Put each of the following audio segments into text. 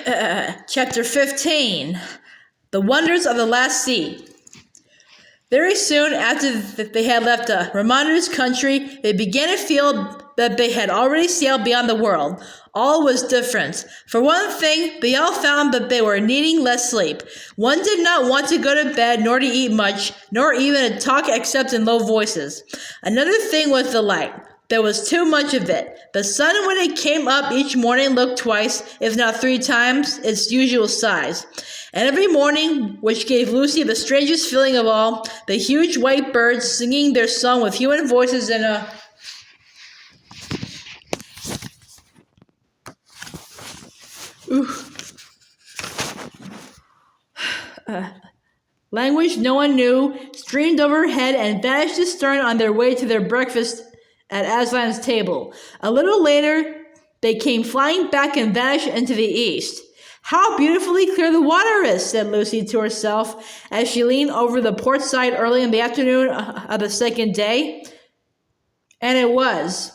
Chapter 15. The Wonders of the Last Sea. Very soon after they had left Ramandu's country, they began to feel that they had already sailed beyond the world. All was different. For one thing, they all found that they were needing less sleep. One did not want to go to bed, nor to eat much, nor even to talk except in low voices. Another thing was the light. There was too much of it. The sun, when it came up each morning, looked twice, if not 3 times, its usual size. And every morning, which gave Lucy the strangest feeling of all, the huge white birds singing their song with human voices in a language no one knew, streamed overhead and vanished astern on their way to their breakfast at Aslan's table. A little later, they came flying back and vanished into the east. "How beautifully clear the water is," said Lucy to herself as she leaned over the port side early in the afternoon of the second day. And it was.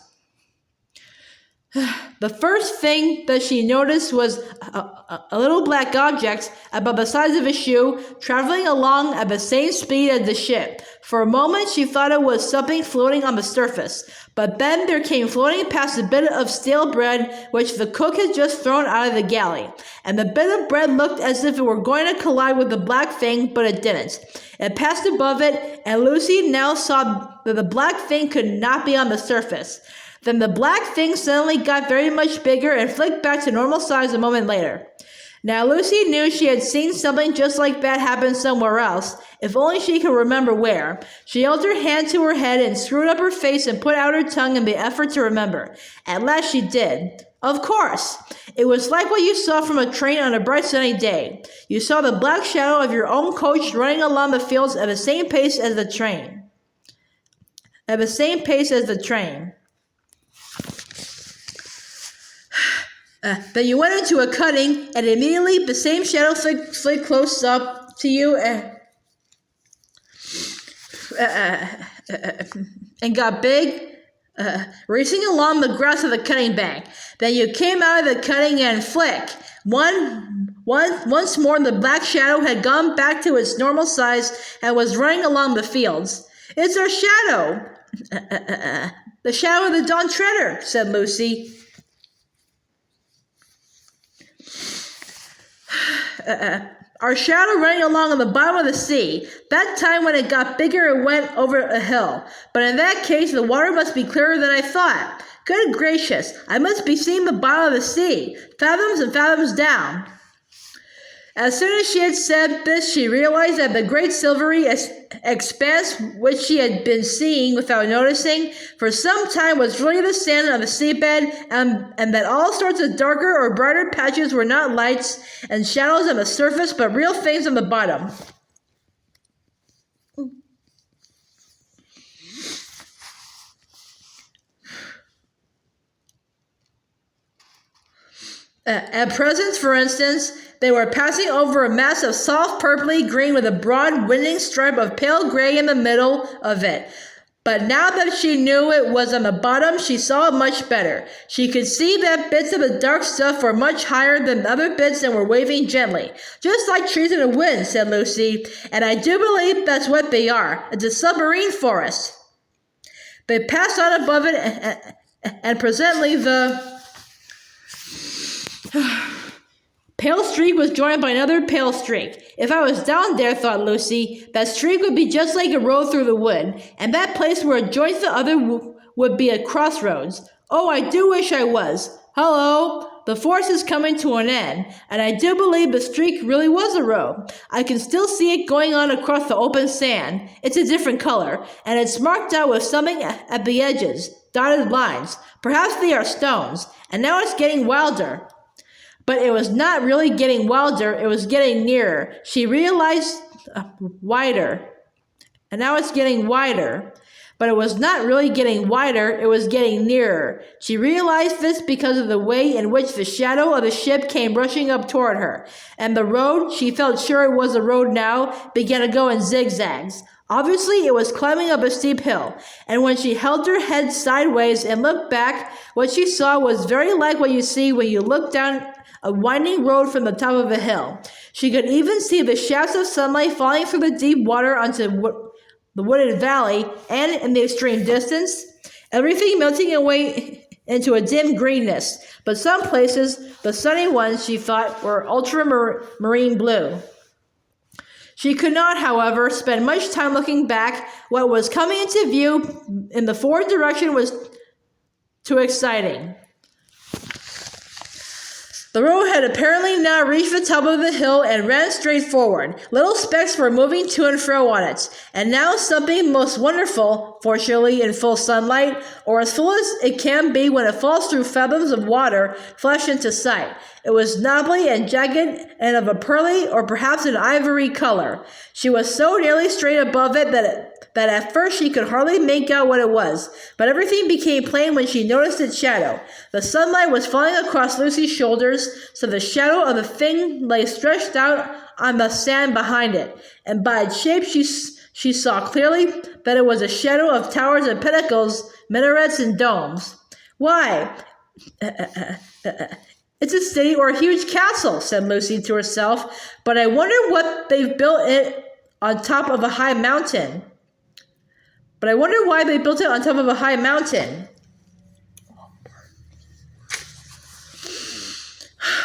The first thing that she noticed was a little black object about the size of a shoe traveling along at the same speed as the ship. For a moment she thought it was something floating on the surface, but then there came floating past a bit of stale bread which the cook had just thrown out of the galley, and the bit of bread looked as if it were going to collide with the black thing, but it didn't. It passed above it, and Lucy now saw that the black thing could not be on the surface. Then the black thing suddenly got very much bigger and flicked back to normal size a moment later. Now Lucy knew she had seen something just like that happen somewhere else, if only she could remember where. She held her hand to her head and screwed up her face and put out her tongue in the effort to remember. At last she did. Of course! It was like what you saw from a train on a bright sunny day. You saw the black shadow of your own coach running along the fields at the same pace as the train. Then you went into a cutting, and immediately the same shadow slid close up to you and got big, racing along the grass of the cutting bank. Then you came out of the cutting and flick. Once more the black shadow had gone back to its normal size and was running along the fields. "It's our shadow!" "The shadow of the Dawn Treader," said Lucy. "Our shadow running along on the bottom of the sea. That time when it got bigger it went over a hill. But in that case the water must be clearer than I thought. Good gracious, I must be seeing the bottom of the sea, fathoms and fathoms down." As soon as she had said this, she realized that the great silvery expanse which she had been seeing without noticing for some time was really the sand on the seabed, and that all sorts of darker or brighter patches were not lights and shadows on the surface, but real things on the bottom. At present, for instance, they were passing over a mass of soft purpley green with a broad winding stripe of pale gray in the middle of it. But now that she knew it was on the bottom, she saw it much better. She could see that bits of the dark stuff were much higher than other bits and were waving gently. "Just like trees in the wind," said Lucy, "and I do believe that's what they are. It's a submarine forest." They passed on above it, and presently the pale streak was joined by another pale streak. "If I was down there," thought Lucy, "that streak would be just like a road through the wood, and that place where it joins the other would be a crossroads. Oh, I do wish I was. Hello! The forest is coming to an end, and I do believe the streak really was a road. I can still see it going on across the open sand. It's a different color, and it's marked out with something at the edges, dotted lines. Perhaps they are stones, and now it's getting wilder." But it was not really getting wilder, it was getting nearer. She realized wider. And now it's getting wider. But it was not really getting wider, it was getting nearer. She realized this because of the way in which the shadow of the ship came rushing up toward her. And the road, she felt sure it was a road now, began to go in zigzags. Obviously, it was climbing up a steep hill, and when she held her head sideways and looked back, what she saw was very like what you see when you look down a winding road from the top of a hill. She could even see the shafts of sunlight falling through the deep water onto the wooded valley, and in the extreme distance, everything melting away into a dim greenness. But some places, the sunny ones, she thought, were ultramarine blue. She could not, however, spend much time looking back. What was coming into view in the forward direction was too exciting. The road had apparently now reached the top of the hill and ran straight forward. Little specks were moving to and fro on it. And now something most wonderful, fortunately in full sunlight, or as full as it can be when it falls through fathoms of water, flashed into sight. It was knobbly and jagged and of a pearly or perhaps an ivory color. She was so nearly straight above it that at first she could hardly make out what it was, but everything became plain when she noticed its shadow. The sunlight was falling across Lucy's shoulders, so the shadow of the thing lay stretched out on the sand behind it, and by its shape she saw clearly that it was a shadow of towers and pinnacles, minarets and domes. Why, it's a city or a huge castle, said Lucy to herself, but I wonder what they've built it on top of a high mountain. But I wonder why they built it on top of a high mountain.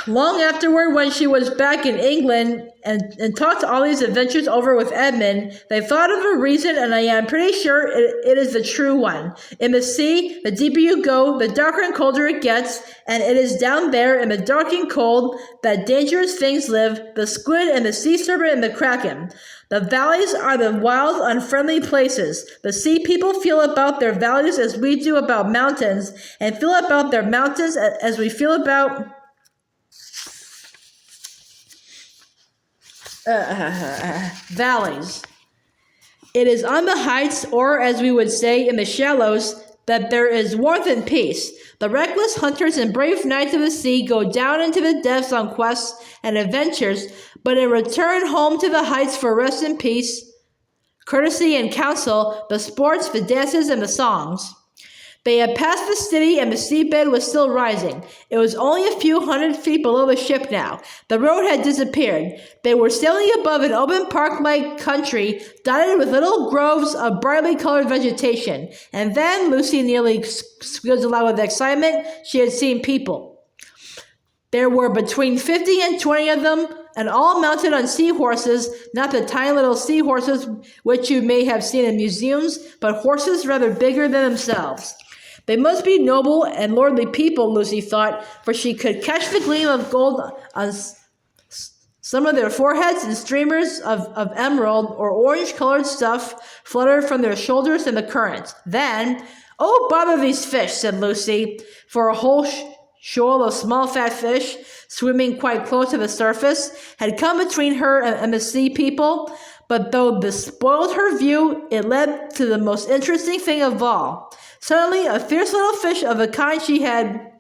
Long afterward, when she was back in England and talked all these adventures over with Edmund, they thought of a reason, and I am pretty sure it is the true one. In the sea, the deeper you go, the darker and colder it gets, and it is down there in the dark and cold that dangerous things live, the squid and the sea serpent and the kraken. The valleys are the wild, unfriendly places. The sea people feel about their valleys as we do about mountains, and feel about their mountains as we feel about valleys. It is on the heights, or as we would say, in the shallows, that there is warmth and peace. The reckless hunters and brave knights of the sea go down into the depths on quests and adventures, but in return home to the heights for rest and peace, courtesy and counsel, the sports, the dances, and the songs. They had passed the city, and the seabed was still rising. It was only a few hundred feet below the ship now. The road had disappeared. They were sailing above an open park-like country, dotted with little groves of brightly colored vegetation. And then Lucy nearly squealed aloud with excitement. She had seen people. There were between 50 and 20 of them, and all mounted on seahorses, not the tiny little seahorses which you may have seen in museums, but horses rather bigger than themselves. They must be noble and lordly people, Lucy thought, for she could catch the gleam of gold on some of their foreheads, and streamers of emerald or orange-colored stuff fluttered from their shoulders in the current. Then, "Oh, bother these fish," said Lucy, for a whole shoal of small fat fish, swimming quite close to the surface, had come between her and the sea people. But though this spoiled her view, it led to the most interesting thing of all. Suddenly, a fierce little fish of a kind she had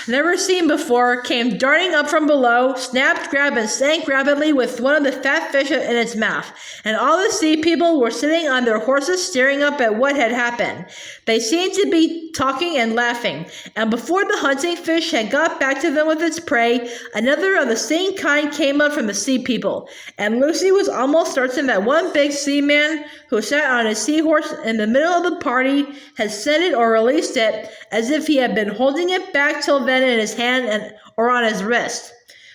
never seen before came darting up from below, snapped, grabbed, and sank rapidly with one of the fat fish in its mouth. And all the sea people were sitting on their horses staring up at what had happened. They seemed to be talking and laughing, and before the hunting fish had got back to them with its prey, another of the same kind came up from the sea people, and Lucy was almost certain that one big seaman who sat on his seahorse in the middle of the party had sent it or released it, as if he had been holding it back till then in his hand or on his wrist.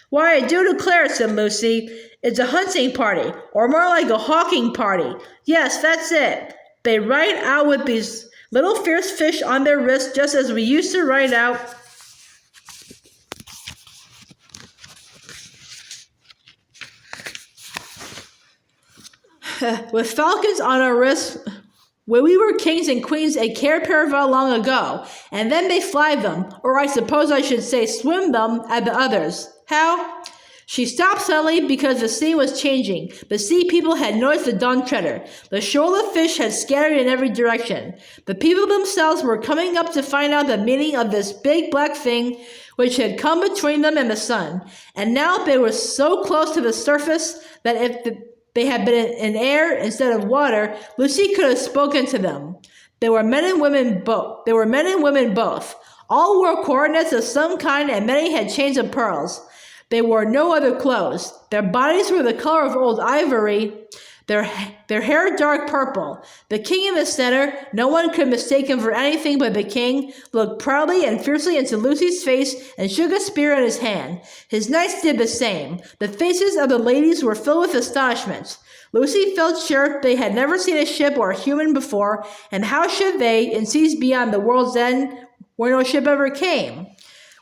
"Why, I do declare," said Lucy, "it's a hunting party, or more like a hawking party. Yes, that's it. They ride out with these little fierce fish on their wrists, just as we used to ride out with falcons on our wrists when we were kings and queens at Cair Paravel long ago, and then they fly them, or I suppose I should say swim them, at the others. How?" She stopped suddenly because the scene was changing. The sea people had noticed the Dawn Treader. The shoal of fish had scattered in every direction. The people themselves were coming up to find out the meaning of this big black thing which had come between them and the sun. And now they were so close to the surface that if they had been in air instead of water, Lucy could have spoken to them. They were men and women both. All wore coronets of some kind, and many had chains of pearls. They wore no other clothes. Their bodies were the color of old ivory, their hair dark purple. The king in the center, no one could mistake him for anything but the king, looked proudly and fiercely into Lucy's face and shook a spear in his hand. His knights did the same. The faces of the ladies were filled with astonishment. Lucy felt sure they had never seen a ship or a human before, and how should they, in seas beyond the world's end, where no ship ever came?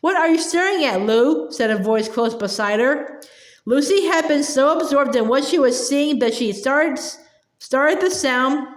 "What are you staring at, Lou?" said a voice close beside her. Lucy had been so absorbed in what she was seeing that she started the sound,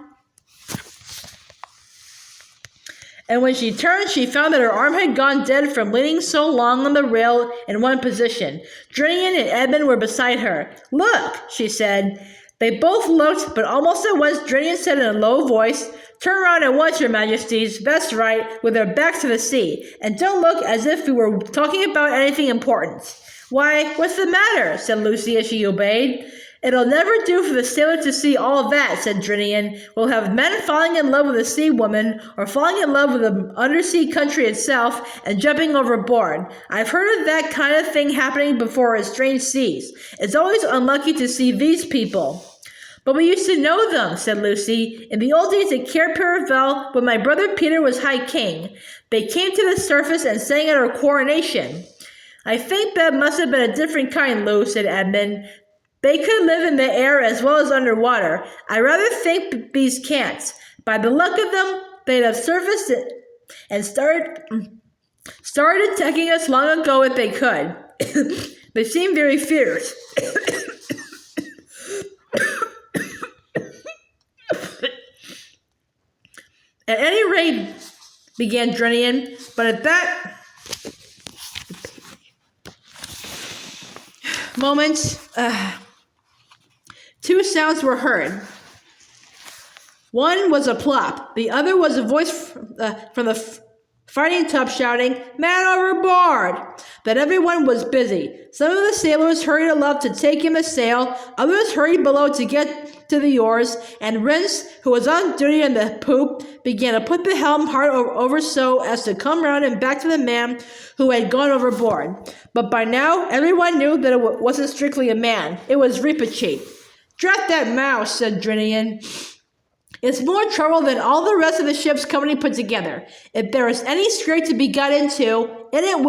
and when she turned, she found that her arm had gone dead from leaning so long on the rail in one position. Drinian and Edmund were beside her. "Look," she said. They both looked, but almost at once Drinian said in a low voice, "Turn around at once, your majesties. That's right, with our backs to the sea. And don't look as if we were talking about anything important." "Why, what's the matter?" said Lucy as she obeyed. "It'll never do for the sailor to see all that," said Drinian. "We'll have men falling in love with a sea woman, or falling in love with the undersea country itself, and jumping overboard. I've heard of that kind of thing happening before in strange seas. It's always unlucky to see these people." "But we used to know them," said Lucy. "In the old days at Cair Paravel, when my brother Peter was High King. They came to the surface and sang at our coronation." "I think that must have been a different kind, Lou," said Edmund. "They could live in the air as well as underwater. I rather think these can't. By the luck of them, they'd have surfaced and started attacking us long ago if they could. They seem very fierce." "At any rate," began Drinian, but at that moment, two sounds were heard. One was a plop. The other was a voice from the fighting tub shouting, "Man overboard!" But everyone was busy. Some of the sailors hurried aloft to take in the sail, others hurried below to get to the oars, and Rance, who was on duty on the poop, began to put the helm hard over so as to come round and back to the man who had gone overboard. But by now, everyone knew that it wasn't strictly a man. It was Reepicheep. "Drat that mouse," said Drinian. "It's more trouble than all the rest of the ship's company put together. If there is any scrape to be got into, in it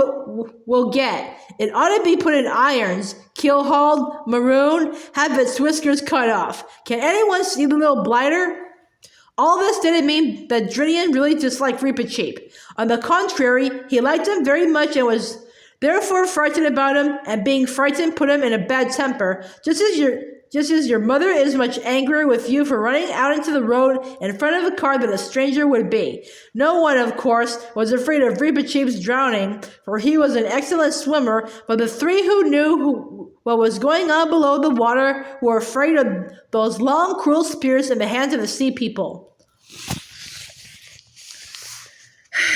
will get. It ought to be put in irons, keel-hauled, marooned, have its whiskers cut off. Can anyone see the little blighter?" All this didn't mean that Drinian really disliked Reepicheep. On the contrary, he liked him very much and was therefore frightened about him, and being frightened put him in a bad temper, just as your mother is much angrier with you for running out into the road in front of a car than a stranger would be. No one, of course, was afraid of Reepicheep's drowning, for he was an excellent swimmer, but the three who knew what was going on below the water were afraid of those long, cruel spears in the hands of the sea people.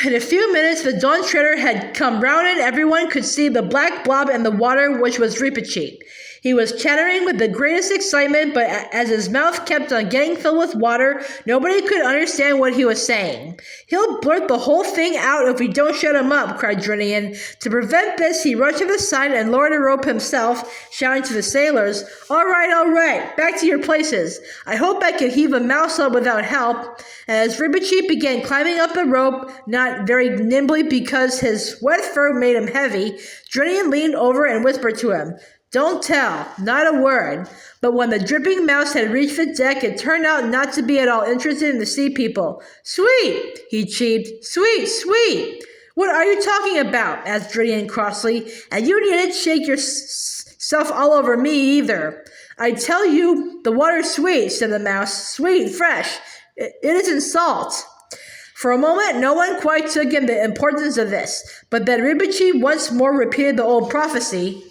In a few minutes, the Dawn Treader had come round and everyone could see the black blob in the water, which was Reepicheep. He was chattering with the greatest excitement, but as his mouth kept on getting filled with water, nobody could understand what he was saying. "He'll blurt the whole thing out if we don't shut him up," cried Drinian. To prevent this, he rushed to the side and lowered a rope himself, shouting to the sailors, all right, back to your places. I hope I can heave a mouse up without help." And as Reepicheep began climbing up the rope, not very nimbly because his wet fur made him heavy, Drinian leaned over and whispered to him, "Don't tell, not a word." But when the dripping mouse had reached the deck, it turned out not to be at all interested in the sea people. "Sweet," he cheeped, sweet. "What are you talking about?" asked Drinian crossly. "And you needn't shake yourself all over me either." "I tell you, the water's sweet," said the mouse. "Sweet, fresh. It isn't salt." For a moment, no one quite took in the importance of this, but then Reepicheep once more repeated the old prophecy.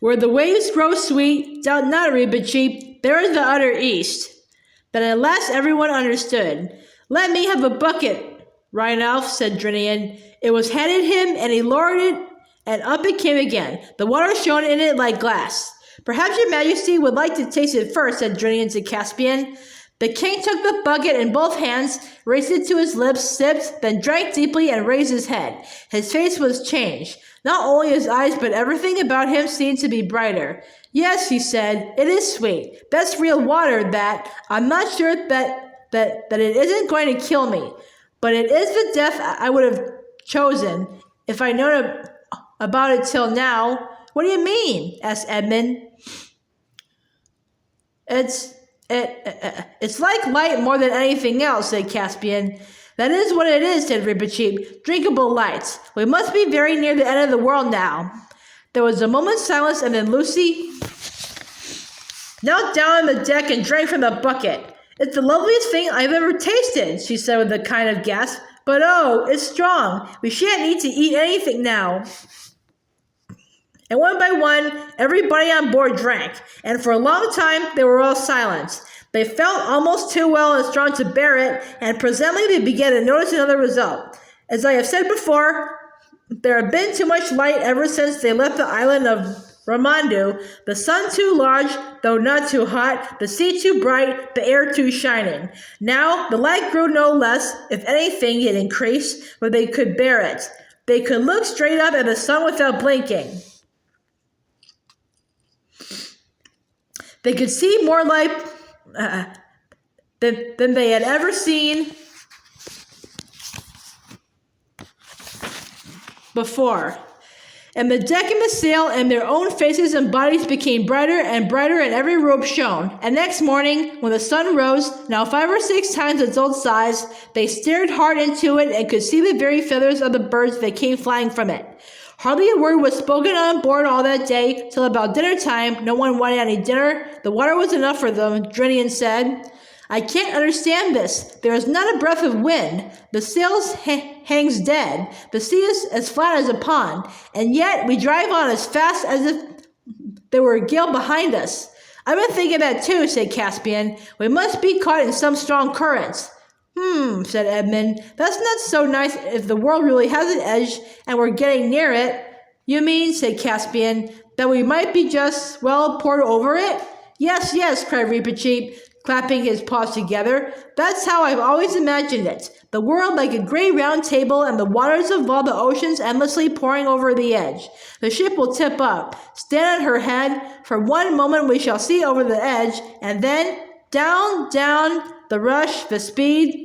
Where the waves grow sweet, doubt not, Reepicheep, there is the utter east. Then at last everyone understood. Let me have a bucket, Rhinoff, said Drinian. It was handed him, and he lowered it, and up it came again. The water shone in it like glass. Perhaps your majesty would like to taste it first, said Drinian to Caspian. The king took the bucket in both hands, raised it to his lips, sipped, then drank deeply and raised his head. His face was changed. Not only his eyes, but everything about him seemed to be brighter. Yes, he said, it is sweet. That's real water, that. I'm not sure that it isn't going to kill me. But it is the death I would have chosen if I'd known about it till now. What do you mean? Asked Edmund. It's like light more than anything else, said Caspian. That is what it is, said Reepicheep. Drinkable light. We must be very near the end of the world now. There was a moment's silence, and then Lucy knelt down on the deck and drank from the bucket. It's the loveliest thing I've ever tasted, she said with a kind of gasp. But oh, it's strong. We shan't need to eat anything now. And one by one, everybody on board drank, and for a long time they were all silent. They felt almost too well and strong to bear it, and presently they began to notice another result. As I have said before, there had been too much light ever since they left the island of Ramandu, the sun too large, though not too hot, the sea too bright, the air too shining. Now the light grew no less, if anything it increased, but they could bear it. They could look straight up at the sun without blinking. They could see more light than they had ever seen before. And the deck and the sail and their own faces and bodies became brighter and brighter, and every robe shone. And next morning, when the sun rose, now 5 or 6 times its old size, they stared hard into it and could see the very feathers of the birds that came flying from it. Hardly a word was spoken on board all that day, till about dinner time. No one wanted any dinner. The water was enough for them, Drinian said. I can't understand this. There is not a breath of wind. The sails hangs dead. The sea is as flat as a pond. And yet we drive on as fast as if there were a gale behind us. I've been thinking that too, said Caspian. We must be caught in some strong currents. Said Edmund. That's not so nice if the world really has an edge and we're getting near it. You mean, said Caspian, that we might be just, poured over it? Yes, cried Reepicheep, clapping his paws together. That's how I've always imagined it. The world like a great round table, and the waters of all the oceans endlessly pouring over the edge. The ship will tip up, stand on her head. For one moment we shall see over the edge, and then down, the rush, the speed.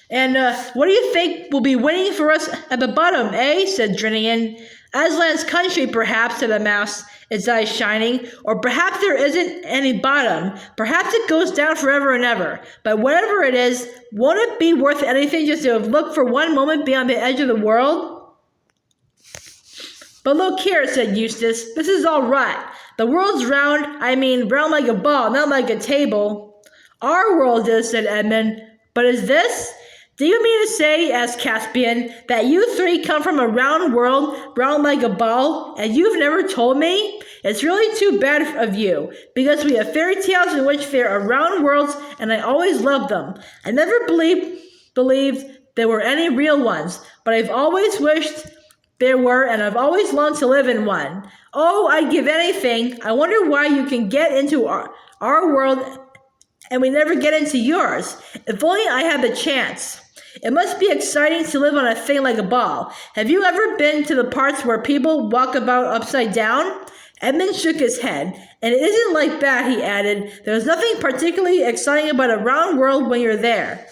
And what do you think will be waiting for us at the bottom, eh? Said Drinian. Aslan's country, perhaps, said the mouse, its eyes shining. Or perhaps there isn't any bottom. Perhaps it goes down forever and ever. But whatever it is, won't it be worth anything just to have looked for one moment beyond the edge of the world? But look here, said Eustace. This is all rot. The world's round, round like a ball, not like a table. Our world is, said Edmund. But is this? Do you mean to say, asked Caspian, that you 3 come from a round world, round like a ball, and you've never told me? It's really too bad of you, because we have fairy tales in which there are round worlds, and I always loved them. I never believed there were any real ones, but I've always wished there were, and I've always longed to live in one. Oh, I'd give anything. I wonder why you can get into our world, and we never get into yours. If only I had the chance. It must be exciting to live on a thing like a ball. Have you ever been to the parts where people walk about upside down? Edmund shook his head. And it isn't like that, he added. There's nothing particularly exciting about a round world when you're there.